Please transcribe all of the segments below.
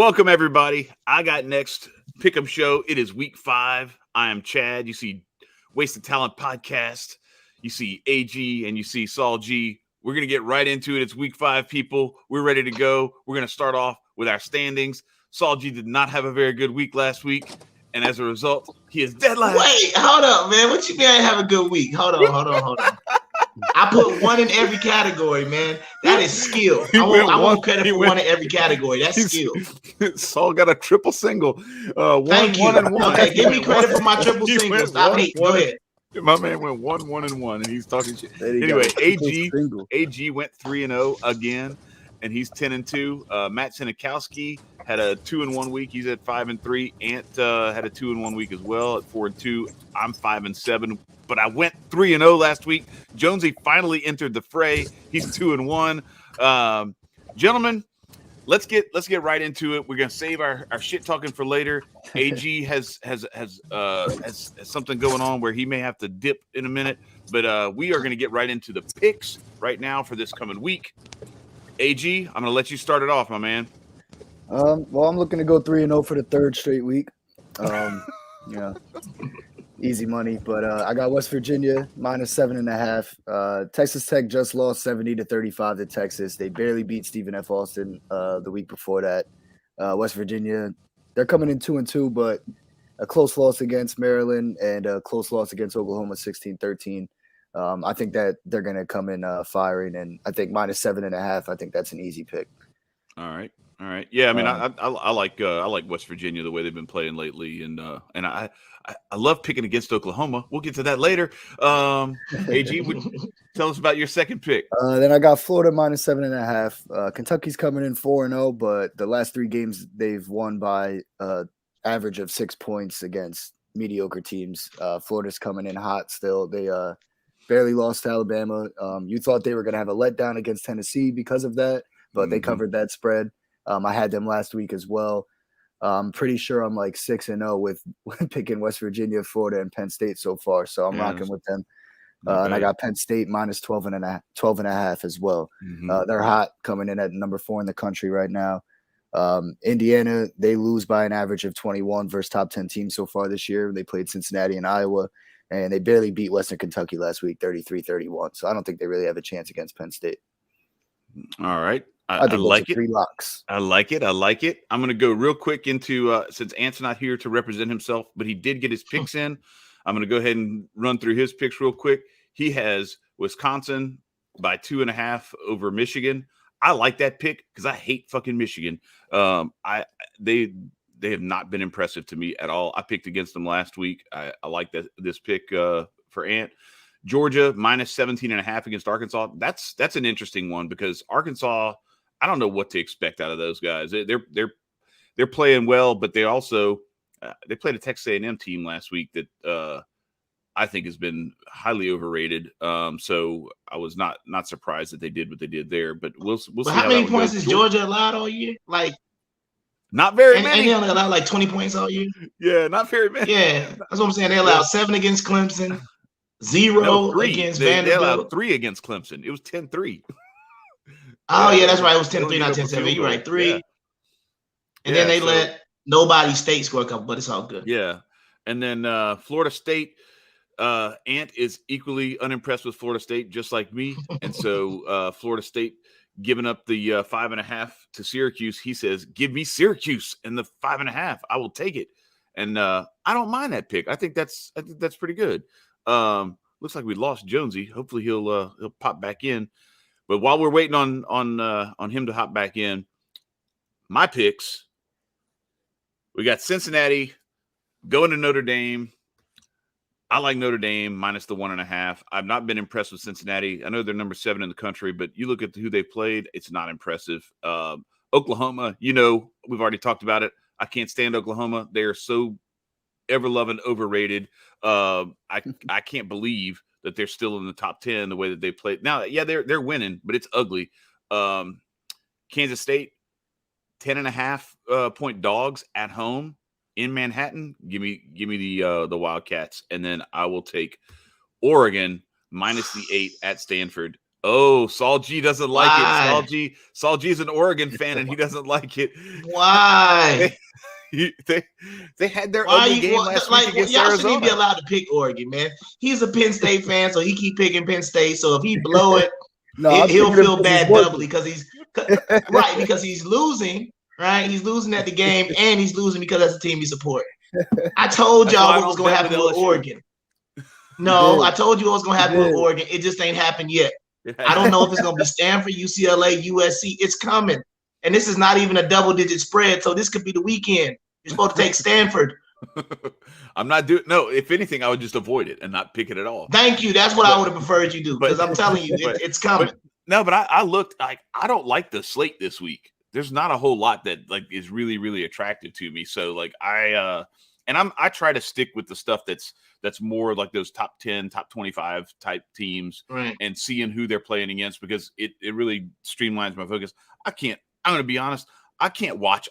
Welcome, everybody. I got next pick'em show. It is week 5. I am Chad. You see Wasted Talent Podcast. You see AG and you see Saul G. We're going to get right into it. It's week 5, people. We're ready to go. We're going to start off with our standings. Saul G did not have a very good week last week, and as a result, he is dead last. Wait, hold up, man. What you mean I didn't have a good week? Hold on. I put one in every category, man. That is skill. I want credit for one in every category. That's skill. Saul got a triple single. Thank you. 1 and 1. Okay, give me credit for my triple single. Stop me. Go ahead. My man went 1 and 1, and he's talking shit. Anyway, AG went 3-0 again, and he's 10-2. Matt Sinikowski had a 2-1 week. He's at 5-3. Ant had a 2-1 week as well at 4-2. I'm 5-7. But I went 3-0 last week. Jonesy finally entered the fray. He's 2-1. Gentlemen, let's get right into it. We're gonna save our shit talking for later. AG has something going on where he may have to dip in a minute, but we are gonna get right into the picks right now for this coming week. AG, I'm gonna let you start it off, my man. Well, I'm looking to go 3-0 for the third straight week. Yeah. Easy money, but I got West Virginia minus 7.5. Texas Tech just lost 70-35 to Texas. They barely beat Stephen F. Austin the week before that. West Virginia, they're coming in 2-2, but a close loss against Maryland and a close loss against Oklahoma 16-13. I think that they're going to come in firing, and I think minus 7.5. I think that's an easy pick. All right. Yeah, I mean, I like West Virginia the way they've been playing lately, and I love picking against Oklahoma. We'll get to that later. AG, tell us about your second pick. Then I got Florida minus 7.5. Kentucky's coming in 4-0, but the last 3 games they've won by average of 6 points against mediocre teams. Florida's coming in hot still. They barely lost to Alabama. You thought they were going to have a letdown against Tennessee because of that, but they covered that spread. I had them last week as well. I'm pretty sure I'm like 6-0 with picking West Virginia, Florida, and Penn State so far. So I'm rocking with them. And I got Penn State minus 12.5 as well. They're hot, coming in at number 4 in the country right now. Indiana, they lose by an average of 21 versus top 10 teams so far this year. They played Cincinnati and Iowa, and they barely beat Western Kentucky last week, 33-31. So I don't think they really have a chance against Penn State. All right. I like it. 3 locks. I like it. I'm going to go real quick into since Ant's not here to represent himself, but he did get his picks in. I'm going to go ahead and run through his picks real quick. He has Wisconsin by 2.5 over Michigan. I like that pick because I hate fucking Michigan. They have not been impressive to me at all. I picked against them last week. I like this pick for Ant. Georgia minus 17.5 against Arkansas. That's an interesting one because Arkansas, I don't know what to expect out of those guys. They're playing well, but they also they played a Texas A&M team last week that I think has been highly overrated. So I was not surprised that they did what they did there. But we'll see. How many points has Georgia allowed all year? Like not very many. And they only allowed like 20 points all year. Yeah, not very many. Yeah, that's what I'm saying. They allowed 7 against Clemson, 0 against Vanderbilt. They allowed 3 against Clemson. It was 10-3. Oh, yeah, that's right. It was 10-3, not 10-7. You're right, 3. Yeah. And then they let nobody State score a couple, but it's all good. Yeah. And then Florida State, Ant is equally unimpressed with Florida State, just like me. And so Florida State giving up the 5.5 to Syracuse. He says, give me Syracuse and the 5.5. I will take it. And I don't mind that pick. I think that's pretty good. Looks like we lost Jonesy. Hopefully he'll pop back in. But while we're waiting on him to hop back in, my picks, we got Cincinnati going to Notre Dame. I like Notre Dame minus the 1.5. I've not been impressed with Cincinnati. I know they're number 7 in the country, but you look at who they played, it's not impressive. Oklahoma, we've already talked about it. I can't stand Oklahoma. They are so ever-loving overrated. I can't believe that they're still in the top 10 the way that they played. Now, yeah, they're winning, but it's ugly. Kansas State, 10.5 point dogs at home in Manhattan. Give me the Wildcats, and then I will take Oregon minus the 8 at Stanford. Oh, Saul G doesn't like Why? it. Saul G's an Oregon fan, and he doesn't like it. Why? They had their Why ugly you game last week against y'all shouldn't even be Arizona. allowed to pick Oregon, man. He's a Penn State fan, so he keep picking Penn State. So if he blow it, he'll feel bad doubly because he's losing, right? He's losing at the game, and he's losing because that's the team he supports. I told y'all what was going to happen with Oregon. No, I told you what was going to happen with Oregon. It just ain't happened yet. I don't know if it's going to be Stanford, UCLA, USC. It's coming. And this is not even a double-digit spread, so this could be the weekend. You're supposed to take Stanford. I'm not doing – no, if anything, I would just avoid it and not pick it at all. Thank you. That's what I would have preferred you do because I'm telling you, it's coming. But I looked – I don't like the slate this week. There's not a whole lot that like is really, really attractive to me. So like I try to stick with the stuff that's more like those top 10, top 25 type teams, right, and seeing who they're playing against because it really streamlines my focus. I'm going to be honest. I can't watch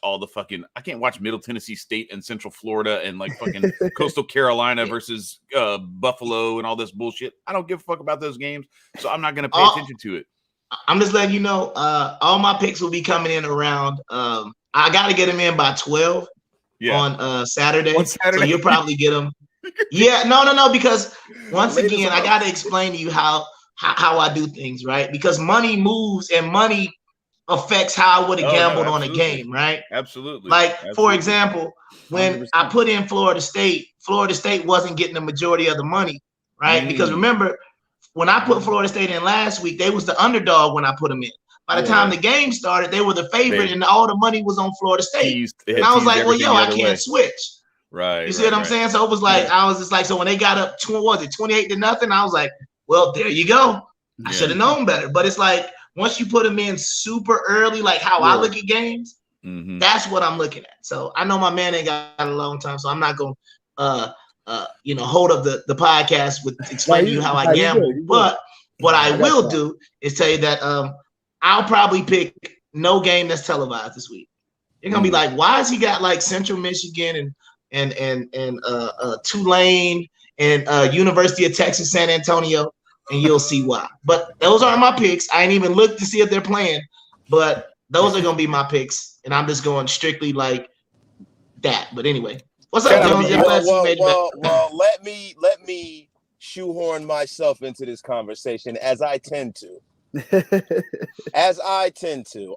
Middle Tennessee State and Central Florida and like fucking Coastal Carolina versus Buffalo and all this bullshit. I don't give a fuck about those games. So I'm not going to pay attention to it. I'm just letting you know, all my picks will be coming in around, I got to get them in by 12 on Saturday. So you'll probably get them. Yeah, no, because once again, I got to explain to you how I do things, right? Because money moves and money affects how I would have gambled on a game, right? Absolutely. For example, when 100%. I put in Florida State wasn't getting the majority of the money, right? Because remember, when I put Florida State in last week, they was the underdog when I put them in. By the time the game started, they were the favorite, and all the money was on Florida State. And I was like, well, I can't switch. Right. You see what I'm saying? So it was like, I was just like, so when they got up, 28-0, I was like, well, there you go. I should have known better. But it's like, once you put them in super early, like how I look at games, that's what I'm looking at. So I know my man ain't got a long time, so I'm not going to hold up the podcast with explaining to you how I gamble. But what I will do is tell you that I'll probably pick no game that's televised this week. You're gonna be like, why has he got like Central Michigan and Tulane and University of Texas San Antonio, and you'll see why. But those aren't my picks. I ain't even looked to see if they're playing, but those are gonna be my picks, and I'm just going strictly like that. But anyway. What's up, Jonesy? Well, let me shoehorn myself into this conversation as I tend to.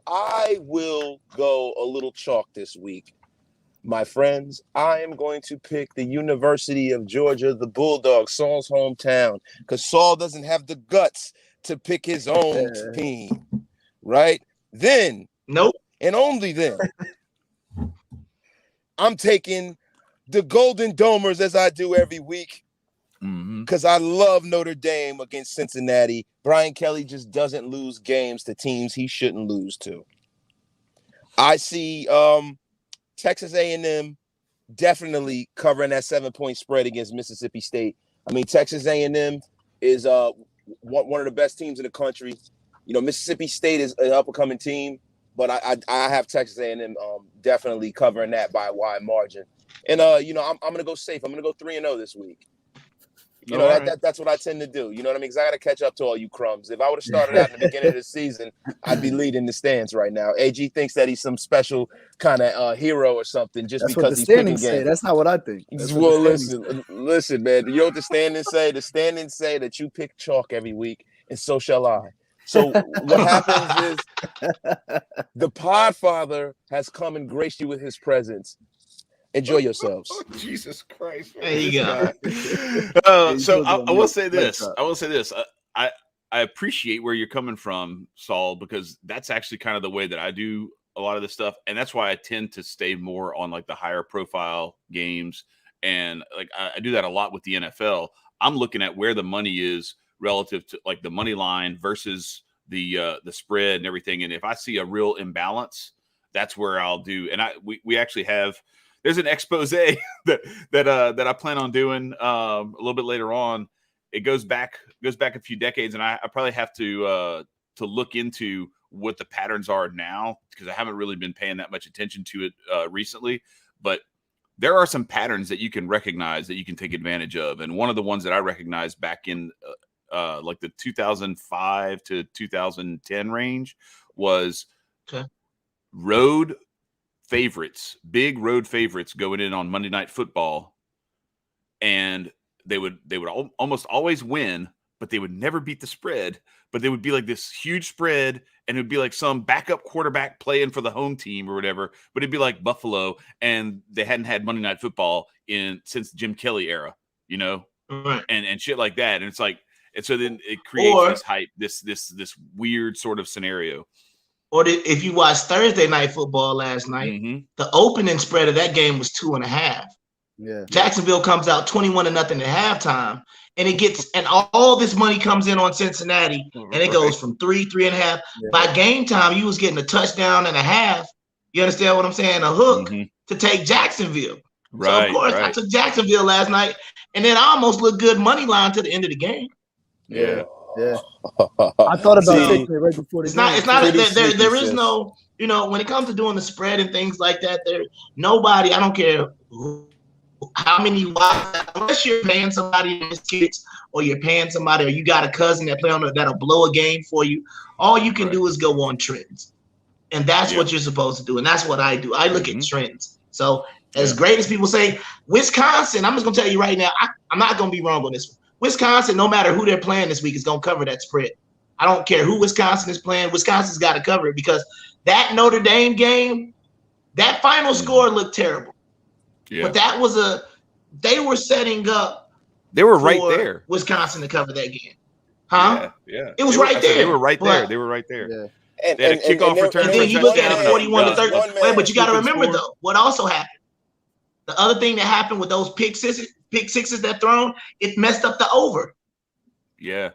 I will go a little chalk this week. My friends, I am going to pick the University of Georgia, the Bulldogs, Saul's hometown, because Saul doesn't have the guts to pick his own team, right? Then, nope, and only then, I'm taking the Golden Domers as I do every week because I love Notre Dame against Cincinnati. Brian Kelly just doesn't lose games to teams he shouldn't lose to. I see Texas A&M definitely covering that 7-point spread against Mississippi State. I mean, Texas A&M is one of the best teams in the country. You know, Mississippi State is an up-and-coming team, but I have Texas A&M definitely covering that by a wide margin. And, I'm going to go safe. I'm going to go 3-0 this week. You know, that's what I tend to do. You know what I mean? Because I got to catch up to all you crumbs. If I would have started out in the beginning of the season, I'd be leading the stands right now. AG thinks that he's some special kind of hero or something just that's because he's picking games. That's not what I think. Well, listen, man. You know what the standings say? The standings say that you pick chalk every week, and so shall I. So what happens is the Podfather has come and graced you with his presence. Enjoy yourselves. Oh, Jesus Christ. There you go. So I will say this. I appreciate where you're coming from, Saul, because that's actually kind of the way that I do a lot of this stuff. And that's why I tend to stay more on like the higher profile games. And like I do that a lot with the NFL. I'm looking at where the money is relative to like the money line versus the spread and everything. And if I see a real imbalance, that's where I'll do. And we actually have. There's an expose that I plan on doing a little bit later on. It goes back a few decades, and I probably have to look into what the patterns are now because I haven't really been paying that much attention to it recently. But there are some patterns that you can recognize that you can take advantage of, and one of the ones that I recognized back in like the 2005 to 2010 range was road favorites, big road favorites going in on Monday Night Football, and they would almost always win, but they would never beat the spread. But they would be like this huge spread, and it would be like some backup quarterback playing for the home team or whatever. But it'd be like Buffalo, and they hadn't had Monday Night Football since the Jim Kelly era, you know, and shit like that. And it's like, and so then it creates this hype, this weird sort of scenario. Or if you watched Thursday Night Football last night, the opening spread of that game was 2.5. Yeah. Jacksonville comes out 21-0 at halftime, and all this money comes in on Cincinnati, and it goes from 3.5. Yeah. By game time, you was getting a touchdown and a half. You understand what I'm saying? A hook to take Jacksonville. Right. So of course I took Jacksonville last night, and then I almost looked good money line to the end of the game. Yeah. Yeah. I thought about taking it right before the game. It's not there is no, you know, when it comes to doing the spread and things like that, nobody, I don't care how many unless you're paying somebody in his kicks, or you're paying somebody, or you got a cousin that that'll blow a game for you. All you can do is go on trends, and that's what you're supposed to do, and that's what I do. I look at trends. So as great as people say, Wisconsin, I'm just gonna tell you right now, I'm not gonna be wrong on this one. Wisconsin, no matter who they're playing this week, is gonna cover that spread. I don't care who Wisconsin is playing. Wisconsin's got to cover it, because that Notre Dame game, that final score looked terrible. Yeah. But they were setting up. They were right there. Wisconsin to cover that game. Huh? Yeah. It was right there. They were right there. They were right there. Yeah. They had a kickoff return. And then you look at it 41-30. Wait, but you got to remember though, what also happened. The other thing that happened with those pick sixes that thrown, it messed up the over. Yeah.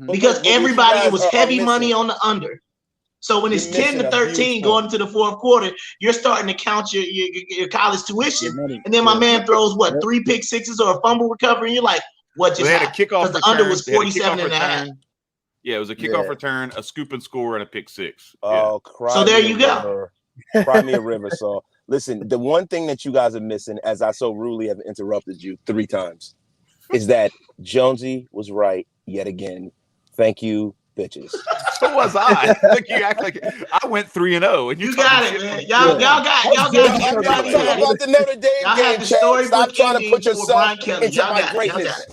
Because everybody, it was heavy money on the under. So when it's 10-13 going into the fourth quarter, you're starting to count your college tuition. And then my man throws 3 pick sixes or a fumble recovery, and you're like, what just happened? Because the under was 47.5. Yeah, it was a kickoff return, a scoop and score, and a pick six. Oh, so there you go. Cry me a river. So listen, the one thing that you guys are missing, as I so rudely have interrupted you 3 times, is that Jonesy was right yet again. Thank you, bitches. So was I. Look, you act like I went 3-0, and you got it, man. Y'all got everybody about the Notre Dame game. Stop trying to put yourself into my greatness.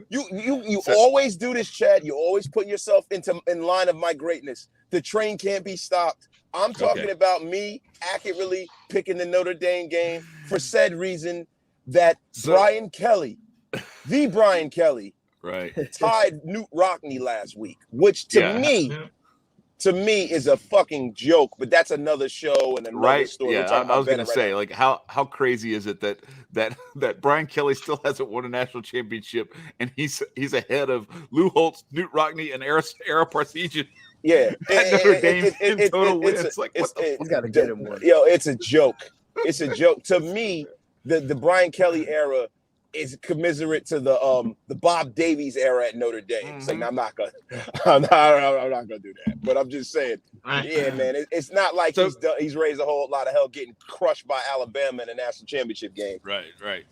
You always do this, Chad. You always put yourself in line of my greatness. The train can't be stopped. I'm talking about me accurately picking the Notre Dame game for said reason that Brian Kelly, tied Newt Rockney last week, which to me is a fucking joke. But that's another show and another story. Yeah, I was gonna say, like, how crazy is it that Brian Kelly still hasn't won a national championship, and he's ahead of Lou Holtz, Newt Rockney, and Ara Parseghian. Yeah, Notre Dame in total wins. It's like, what the fuck? Gotta get him one. Yo, it's a joke. It's a joke. To me, the Brian Kelly era is commiserate to the Bob Davies era at Notre Dame. It's like, I'm not gonna do that. But I'm just saying, yeah, man, it's not like he's raised a whole lot of hell getting crushed by Alabama in a national championship game. Right.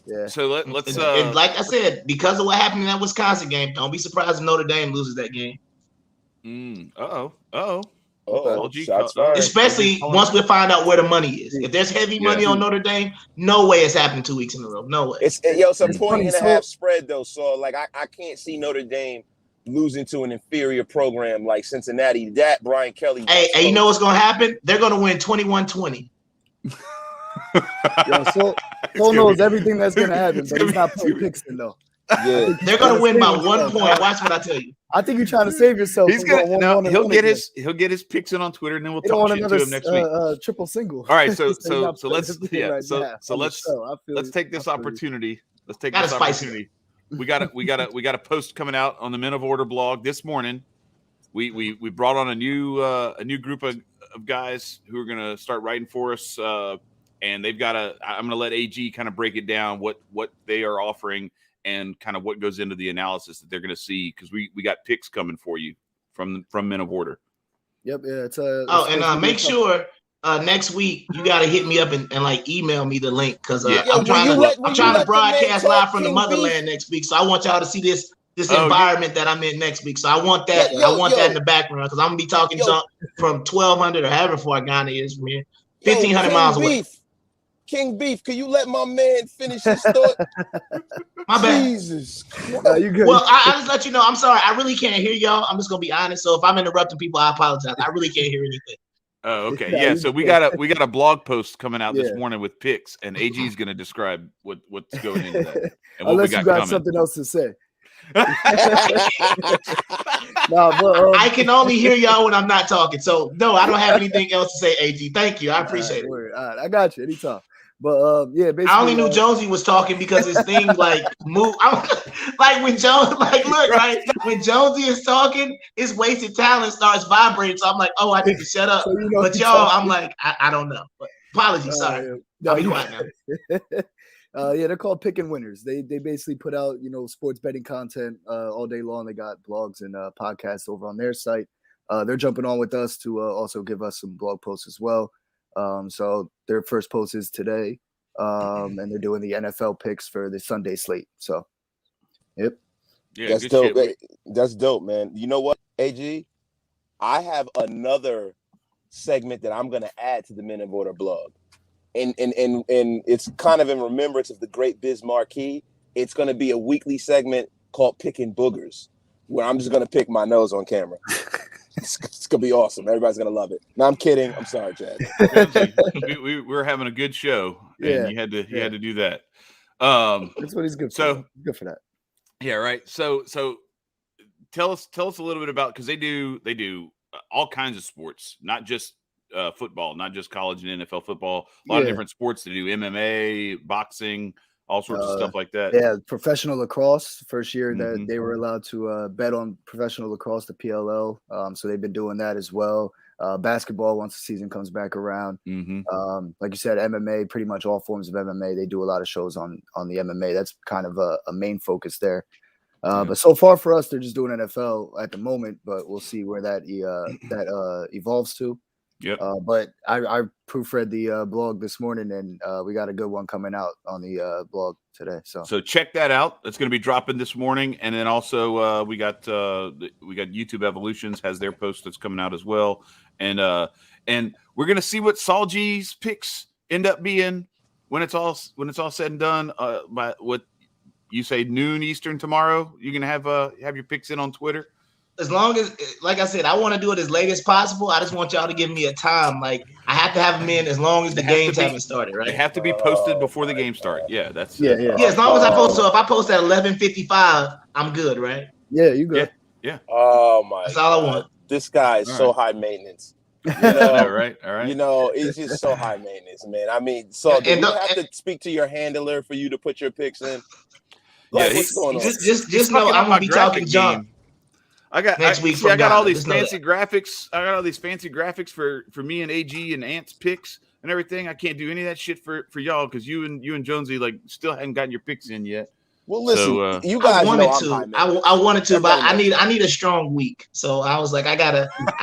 Yeah. So let's and like I said, because of what happened in that Wisconsin game, don't be surprised if Notre Dame loses that game. Especially once we find out where the money is. If there's heavy money on Notre Dame, no way it's happening 2 weeks in a row. No way. It's a point and a half spread though. So like I can't see Notre Dame losing to an inferior program like Cincinnati. That Brian Kelly. Hey, you know what's gonna happen? They're gonna win 21-20. So knows everything that's gonna happen, but he's not playing picks in though. Yeah. They're gonna win by 1 point. Watch what I tell you. I think you're trying to save yourself. He's gonna he'll get his picks in on Twitter, and then we'll talk shit to him next week. Triple single. All right, so let's take this opportunity. Let's take this opportunity. We got a post coming out on the Men of Order blog this morning. We brought on a new group of guys who are gonna start writing for us, and they've got I'm gonna let AG kind of break it down what they are offering and kind of what goes into the analysis that they're going to see, because we got picks coming for you from Men of Order. Yep, yeah. And make sure next week you got to hit me up and like email me the link, because I'm trying to broadcast live from the motherland next week. So I want y'all to see this this environment that I'm in next week. So I want that. I want that in the background because I'm gonna be talking from 1,200 or however far Ghana is from here, 1,500 miles away. King Beef, can you let my man finish his thought? My bad. Jesus. You good. Well, I just let you know. I'm sorry. I really can't hear y'all. I'm just gonna be honest. So if I'm interrupting people, I apologize. I really can't hear anything. Oh, okay. Yeah. So we got a blog post coming out this morning with picks, and AG is going to describe what's going into that. And Unless what you got coming. something else to say. I can only hear y'all when I'm not talking. So no, I don't have anything else to say, AG. Thank you. I appreciate it. All right, I got you anytime. But basically, I only knew Jonesy was talking because his thing like moved. Like when Jonesy, right? When Jonesy is talking, his wasted talent starts vibrating. So I'm like, oh, I need to shut up. So but y'all, I'm like, I don't know. But apologies, sorry. I'll be quiet now. They're called Picking Winners. They basically put out sports betting content all day long. They got blogs and podcasts over on their site. They're jumping on with us to also give us some blog posts as well. So their first post is today, and they're doing the NFL picks for the Sunday slate. So, yep. Yeah, that's dope. That's dope, man. You know what, AG? I have another segment that I'm going to add to the Men of Order blog. And it's kind of in remembrance of the great Biz Marquis. It's going to be a weekly segment called Picking Boogers, where I'm just going to pick my nose on camera. It's gonna be awesome. Everybody's gonna love it. No, I'm kidding. I'm sorry, Chad. we were having a good show, and you had to do that. That's what he's good for. So good for that. Yeah, right. So tell us a little bit about, because they do all kinds of sports, not just football, not just college and NFL football. A lot of different sports. They do MMA, boxing, all sorts of stuff like that. Yeah, professional lacrosse. First year that they were allowed to bet on professional lacrosse, the PLL. So they've been doing that as well. Basketball, once the season comes back around. Like you said, MMA, pretty much all forms of MMA. They do a lot of shows on the MMA. That's kind of a main focus there. But so far for us, they're just doing NFL at the moment. But we'll see where that evolves to. Yep. But I proofread the blog this morning, and we got a good one coming out on the blog today. So check that out. It's going to be dropping this morning, and then also we got YouTube Evolutions has their post that's coming out as well, and we're going to see what Salji's picks end up being when it's all said and done. By what you say, noon Eastern tomorrow, you're going to have your picks in on Twitter. As long as, like I said, I want to do it as late as possible. I just want y'all to give me a time. Like, I have to have them in as long as the games haven't started, right? They have to be posted before the game start. Yeah, that's yeah. As long as I post, so if I post at 11:55, I'm good, right? Yeah, you good. Yeah. Oh my! That's all I want. This guy is so high maintenance. All right. It's just so high maintenance, man. I mean, so do you have to speak to your handler for you to put your picks in? Like, what's going on? Just know I'm gonna be talking junk. I got all these fancy graphics. I got all these fancy graphics for me and AG and Ant's picks and everything. I can't do any of that shit for y'all because you and Jonesy still hadn't gotten your picks in yet. Well, listen, you guys wanted to. I wanted to, but I need a strong week. So I was like, I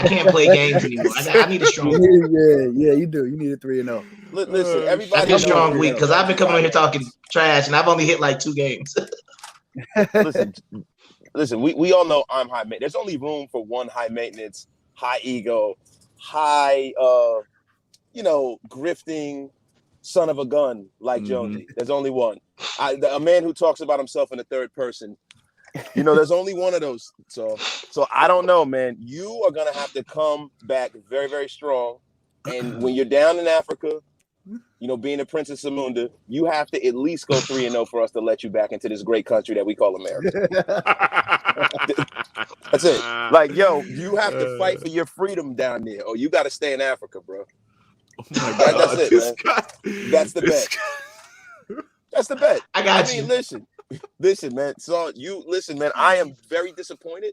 can't play games anymore. I need a strong week. Yeah, you do. You need a 3-0. Listen, everybody. I need a strong week because I've been coming on here talking trash and I've only hit like 2 games. Listen, we all know I'm high maintenance. There's only room for one high maintenance, high ego, high, grifting son of a gun like Jonesy. There's only one. A man who talks about himself in the third person. There's only one of those. So I don't know, man. You are going to have to come back very, very strong. And when you're down in Africa, being a Prince of Samunda, you have to at least go 3-0 for us to let you back into this great country that we call America. That's it. Like, you have to fight for your freedom down there, or you got to stay in Africa, bro. Oh my God, that's it, man. That's the bet. That's the bet. I mean, listen, man. So listen, man. I am very disappointed.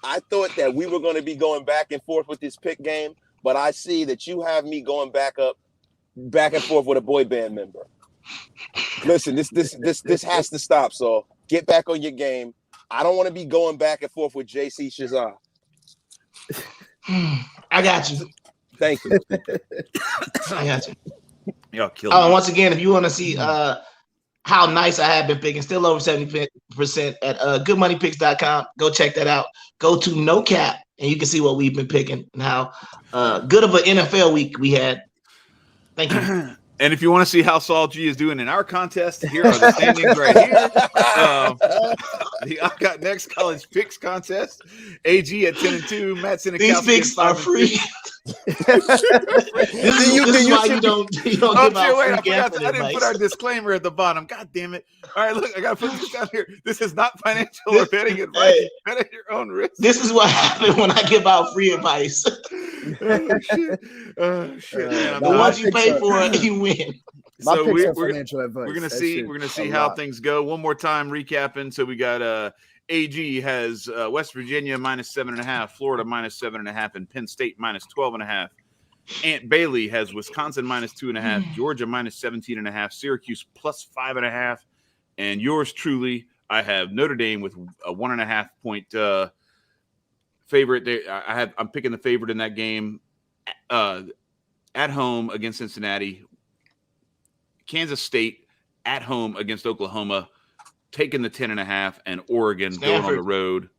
I thought that we were going to be going back and forth with this pick game, but I see that you have me going back and forth with a boy band member. Listen, this has to stop. So get back on your game. I don't want to be going back and forth with JC Shazam. I got you. Thank you. I got you. Y'all killed me. Once again, if you want to see how nice I have been picking. Still over 70% at goodmoneypicks.com. Go check that out. Go to No Cap, and you can see what we've been picking and how good of an NFL week we had. Thank you. And if you want to see how Saul G is doing in our contest, here are the standings right here. The I Got Next College Picks contest. AG at 10-2. Matt Sinikowski. These picks are free. This is why you don't give out free gambling I didn't put our disclaimer at the bottom. God damn it. All right, look, I got to put this down here. This is not financial or betting advice. Bet at your own risk. This is what happened when I give out free advice. Oh, shit. Man, but once you pay for it, you win. So we're financial advice. We're gonna see how things go. One more time recapping. So we got AG has West Virginia -7.5, Florida -7.5, and Penn State -12.5. Aunt Bailey has Wisconsin -2.5, Georgia -17.5, Syracuse +5.5, and yours truly, I have Notre Dame with a 1.5 point favorite. I'm picking the favorite in that game at home against Cincinnati. Kansas State at home against Oklahoma, taking the 10.5, and Oregon Stanford. going on the road.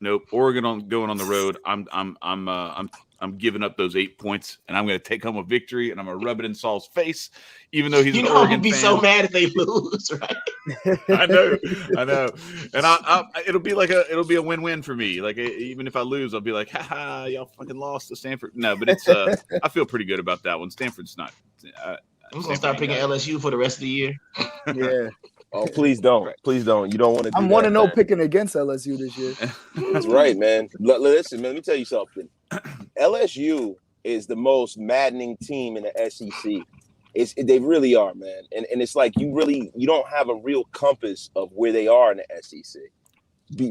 Nope, Oregon going on the road. I'm giving up those 8 points, and I'm going to take home a victory, and I'm going to rub it in Saul's face, even though he's an Oregon I'm be fan. so mad if they lose, right? I know, and it'll be a win-win for me. Like even if I lose, I'll be like, ha, y'all fucking lost to Stanford. No, but it's I feel pretty good about that one. Stanford's not. I'm gonna start picking LSU for the rest of the year. Yeah. Oh, please don't. Please don't. You don't want to do I'm 1-0 picking against LSU this year. That's right, man. Listen, man, let me tell you something. LSU is the most maddening team in the SEC. They really are, man. And it's like you don't have a real compass of where they are in the SEC.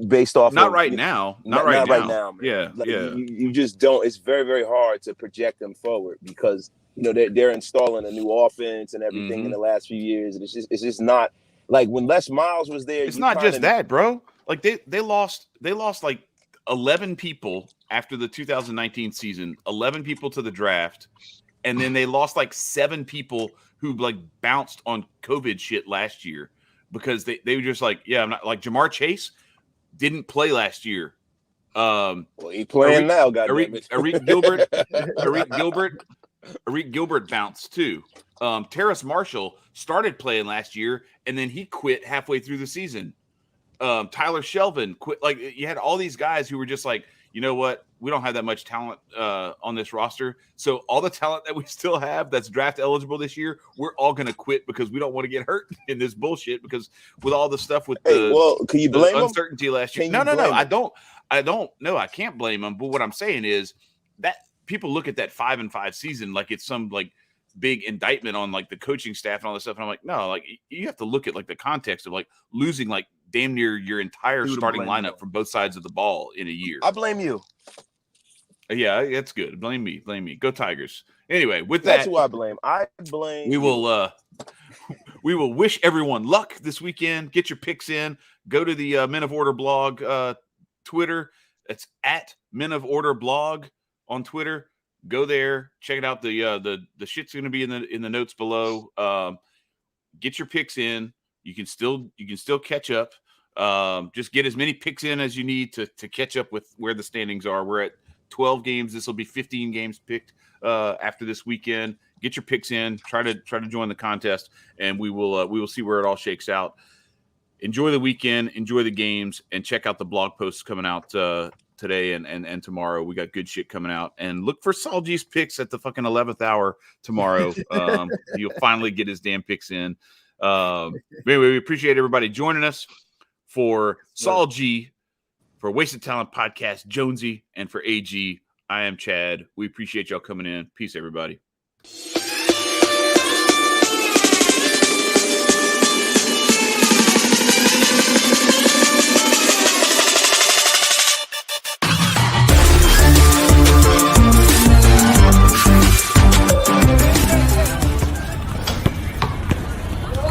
Based off not of, right now. Not right now, man. Yeah, like, yeah. You just don't. It's very, very hard to project them forward because they're installing a new offense and everything in the last few years. And it's just not like when Les Miles was there. It's not just that, bro. Like they lost like 11 people after the 2019 season, 11 people to the draft, and then they lost like 7 people who like bounced on COVID shit last year because they were just like, yeah, I'm not like Jamar Chase didn't play last year. Well, he's playing now, goddammit. Arik Gilbert bounced too. Terrace Marshall started playing last year and then he quit halfway through the season. Tyler Shelvin quit. Like you had all these guys who were just like, you know what? We don't have that much talent on this roster. So all the talent that we still have that's draft eligible this year, we're all going to quit because we don't want to get hurt in this bullshit because with all the stuff with can you blame the uncertainty last year? No. I don't. No, I can't blame them. But what I'm saying is that people look at that 5-5 season like it's some like big indictment on like the coaching staff and all this stuff. And I'm like, no, like you have to look at like the context of like losing like damn near your entire starting lineup from both sides of the ball in a year. I blame you. Yeah, that's good. Blame me. Go Tigers. Anyway, with that's that, who I blame. We will wish everyone luck this weekend. Get your picks in. Go to the Men of Order blog Twitter. It's at Men of Order blog on Twitter. Go there. Check it out. The shit's going to be in the notes below. Get your picks in. You can still catch up. Just get as many picks in as you need to catch up with where the standings are. We're at 12 games. This will be 15 games picked after this weekend. Get your picks in. Try to join the contest, and we will see where it all shakes out. Enjoy the weekend. Enjoy the games, and check out the blog posts coming out today and tomorrow. We got good shit coming out, and look for Saul G's picks at the fucking 11th hour tomorrow. You'll finally get his damn picks in. Anyway, we appreciate everybody joining us for Saul G, for Wasted Talent Podcast, Jonesy, and for AG. I am Chad. We appreciate y'all coming in. Peace, everybody.